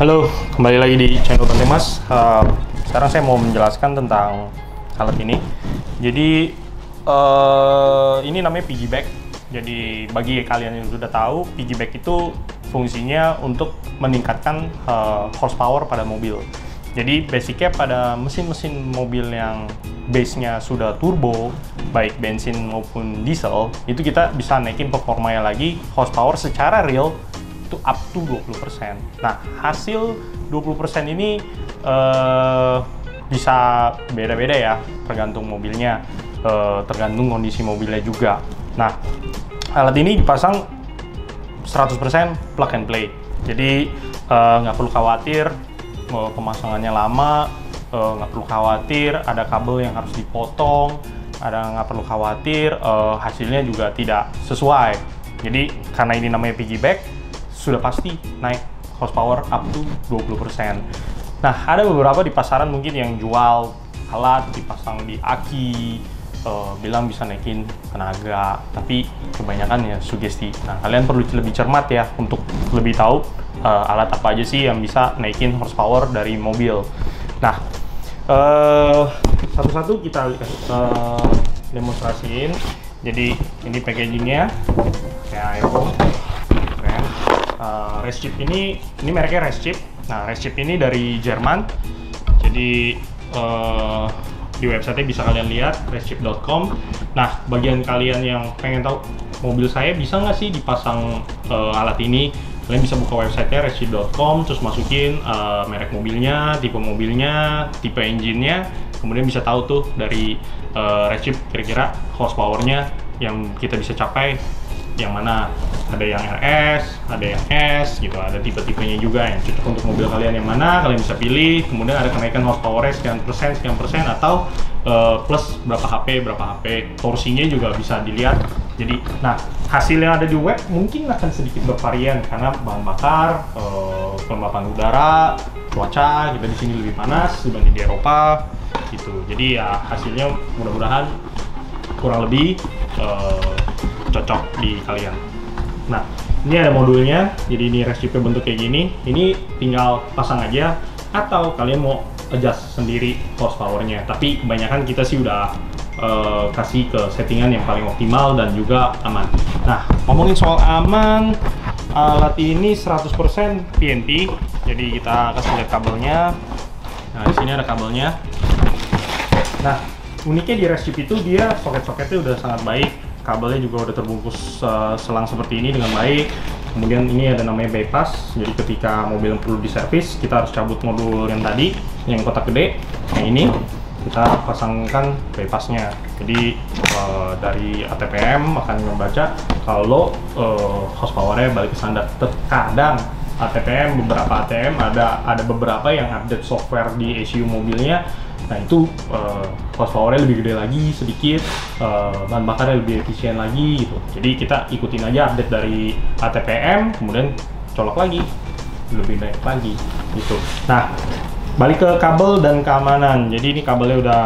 Halo, kembali lagi di channel Banteng Mas. Sekarang saya mau menjelaskan tentang alat ini. Jadi ini namanya piggyback. Jadi bagi kalian yang sudah tahu, piggyback itu fungsinya untuk meningkatkan horsepower pada mobil. Jadi basicnya pada mesin-mesin mobil yang base-nya sudah turbo, baik bensin maupun diesel, itu kita bisa naikin performanya lagi, horsepower secara real itu up to 20%. Nah, hasil 20% ini bisa beda-beda ya, tergantung mobilnya, tergantung kondisi mobilnya juga. Nah, alat ini dipasang 100% plug and play. Jadi nggak perlu khawatir pemasangannya lama, nggak perlu khawatir ada kabel yang harus dipotong, nggak perlu khawatir hasilnya juga tidak sesuai. Jadi karena ini namanya piggyback, sudah pasti naik horsepower up to 20%. Nah, ada beberapa di pasaran mungkin yang jual alat dipasang di aki, bilang bisa naikin tenaga, tapi kebanyakan ya sugesti. Nah, kalian perlu lebih cermat ya untuk lebih tahu alat apa aja sih yang bisa naikin horsepower dari mobil. Nah, satu-satu kita demonstrasiin. Jadi ini packagingnya kayak iPhone. Reschip ini mereknya Reschip. Nah, Reschip ini dari Jerman. Jadi di website bisa kalian lihat reschip.com. Nah, bagian kalian yang pengen tahu mobil saya bisa nggak sih dipasang alat ini, kalian bisa buka websitenya reschip.com, terus masukin merek mobilnya, tipe engine-nya, kemudian bisa tahu tuh dari Reschip kira-kira horsepower-nya yang kita bisa capai yang mana. Ada yang RS, ada yang S gitu, ada tipe-tipenya juga yang cocok untuk mobil kalian yang mana, kalian bisa pilih. Kemudian ada kenaikan horsepower sekian persen, atau plus berapa HP, torsinya juga bisa dilihat. Jadi, nah, hasil yang ada di web mungkin akan sedikit bervarian karena bahan bakar, kelembapan udara, cuaca kita di sini lebih panas dibanding di Eropa gitu. Jadi ya hasilnya mudah-mudahan kurang lebih cocok di kalian. Nah, ini ada modulnya. Jadi ini Reschipnya bentuk kayak gini. Ini tinggal pasang aja, atau kalian mau adjust sendiri horsepower-nya. Tapi kebanyakan kita sih udah kasih ke settingan yang paling optimal dan juga aman. Nah, ngomongin soal aman, alat ini 100% PNP. Jadi kita kasih lihat kabelnya. Nah, di sini ada kabelnya. Nah, uniknya di Reschip itu dia soket-soketnya udah sangat baik. Kabelnya juga udah terbungkus selang seperti ini dengan baik. Kemudian ini ada namanya bypass. Jadi ketika mobil perlu diservis, kita harus cabut modul yang tadi, yang kotak gede. Yang ini kita pasangkan bypassnya. Jadi dari ATPM akan membaca kalau horsepowernya balik ke standar. Terkadang ATPM, beberapa ATM ada beberapa yang update software di ECU mobilnya. Nah, itu horsepowernya lebih gede lagi sedikit, bahan bakarnya lebih efisien lagi gitu. Jadi kita ikutin aja update dari ATPM, kemudian colok lagi, lebih naik lagi gitu. Nah, balik ke kabel dan keamanan. Jadi ini kabelnya udah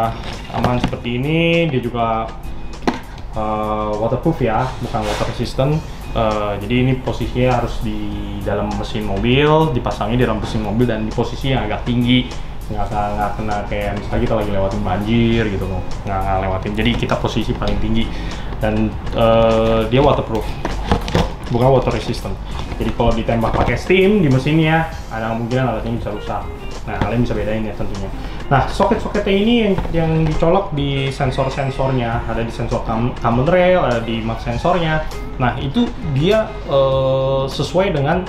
aman seperti ini. Dia juga waterproof ya, bukan water resistant. Jadi ini posisinya harus di dalam mesin mobil, dipasangnya di dalam mesin mobil dan di posisi yang agak tinggi. Nggak kena kayak misalnya kita lagi lewatin banjir gitu, nggak lewatin. Jadi kita posisi paling tinggi, dan dia waterproof, bukan water resistant. Jadi kalau ditembak pakai steam di mesinnya, ada kemungkinan alatnya bisa rusak. Nah, kalian bisa bedain ya tentunya. Nah, soket-soketnya ini yang dicolok di sensor-sensornya, ada di sensor common rail, ada di mach sensornya. Nah, itu dia sesuai dengan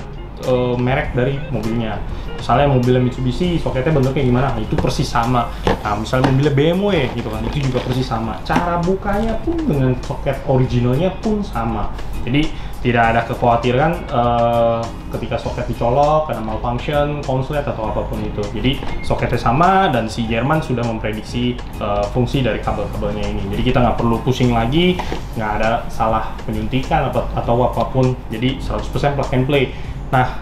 merek dari mobilnya. Misalnya mobilnya Mitsubishi, soketnya bentuknya gimana? Nah, itu persis sama. Nah, misalnya mobilnya BMW gitu kan, itu juga persis sama. Cara bukanya pun dengan soket originalnya pun sama. Jadi tidak ada kekhawatiran ketika soket dicolok, ada malfunction, konslet atau apapun itu. Jadi soketnya sama, dan si Jerman sudah memprediksi fungsi dari kabel-kabelnya ini. Jadi kita nggak perlu pusing lagi, nggak ada salah penyuntikan atau apapun. Jadi 100% plug and play. Nah,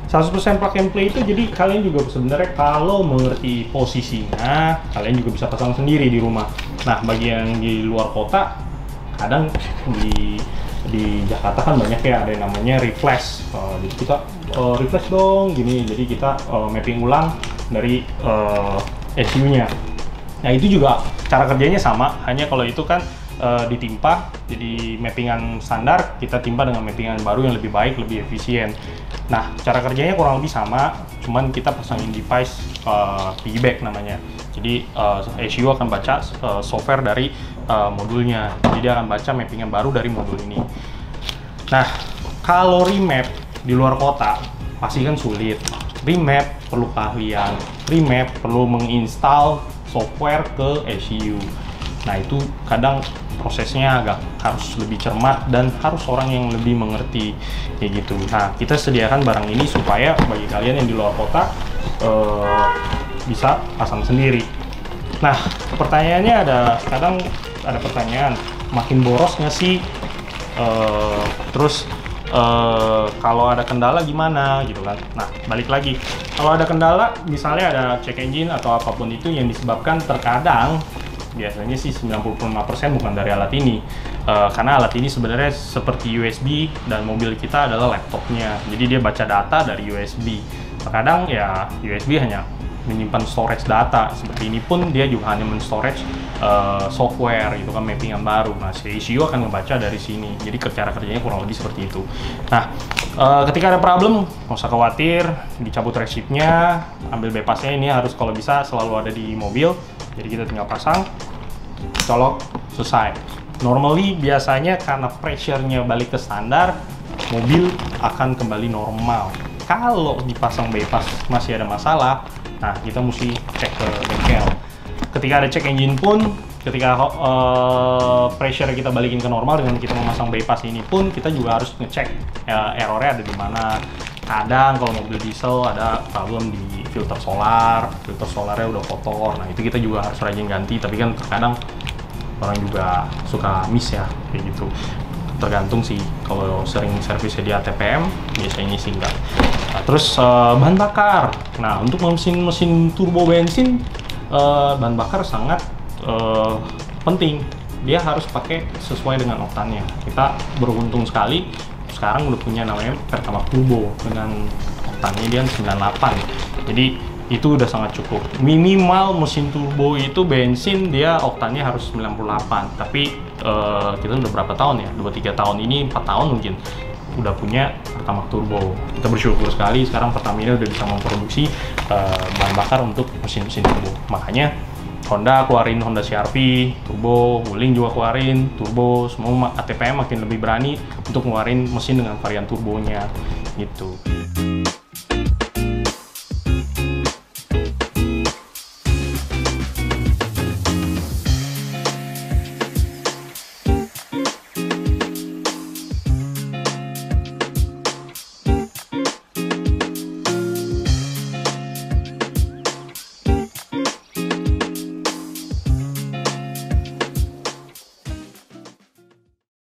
100% plug and play itu jadi kalian juga sebenarnya kalau mengerti posisinya, kalian juga bisa pasang sendiri di rumah. Nah, bagi yang di luar kota, kadang di di Jakarta kan banyak ya, ada yang namanya refresh. Jadi kita refresh dong gini, jadi kita mapping ulang dari ECU-nya. Nah itu juga cara kerjanya sama, hanya kalau itu kan ditimpa, jadi mappingan standar kita timpa dengan mappingan baru yang lebih baik, lebih efisien. Nah cara kerjanya kurang lebih sama, cuman kita pasangin device piggyback namanya. Jadi ECU akan baca software dari modulnya, jadi dia akan baca mappingan baru dari modul ini. Nah kalau remap di luar kota pasti kan sulit. Remap perlu keahlian, remap perlu menginstal software ke ECU. Nah itu kadang prosesnya agak harus lebih cermat dan harus orang yang lebih mengerti kayak gitu. Nah kita sediakan barang ini supaya bagi kalian yang di luar kota bisa pasang sendiri. Nah pertanyaannya kadang ada pertanyaan, makin boros nggak sih? Terus kalau ada kendala gimana gitu kan. Nah balik lagi, kalau ada kendala misalnya ada check engine atau apapun itu yang disebabkan, terkadang biasanya sih 95% bukan dari alat ini, karena alat ini sebenarnya seperti USB dan mobil kita adalah laptopnya, jadi dia baca data dari USB. Terkadang ya USB hanya menyimpan storage data, seperti ini pun dia juga hanya men-storage software itu kan, mappingan baru. Nah si ECU akan membaca dari sini, jadi cara kerjanya kurang lebih seperti itu. Nah ketika ada problem nggak usah khawatir, dicabut recipe-nya, ambil bypassnya, ini harus kalau bisa selalu ada di mobil. Jadi kita tinggal pasang, colok, selesai. Normally biasanya karena pressure-nya balik ke standar, mobil akan kembali normal. Kalau dipasang bypass masih ada masalah, nah kita mesti cek ke bengkel. Ketika ada check engine pun, ketika pressure kita balikin ke normal dengan kita memasang bypass ini pun, kita juga harus ngecek errornya ada di mana. Kadang kalau mobil diesel ada problem di filter solarnya udah kotor. Nah itu kita juga harus rajin ganti, tapi kan terkadang orang juga suka miss ya kayak gitu. Tergantung sih, kalau sering servisnya di ATPM biasanya sih enggak. Nah, terus bahan bakar. Nah untuk mesin turbo bensin, bahan bakar sangat penting. Dia harus pakai sesuai dengan oktannya. Kita beruntung sekali sekarang udah punya namanya Pertamax Turbo dengan oktannya dia 98. Jadi itu udah sangat cukup. Minimal mesin turbo itu bensin dia oktannya harus 98. Tapi kita udah berapa tahun ya? 2-3 tahun ini, 4 tahun mungkin udah punya Pertamax Turbo. Kita bersyukur sekali sekarang Pertamina udah bisa memproduksi bahan bakar untuk mesin-mesin turbo. Makanya Honda keluarin Honda CR-V turbo, Wuling juga keluarin turbo, semua ATPM makin lebih berani untuk ngeluarin mesin dengan varian turbonya gitu.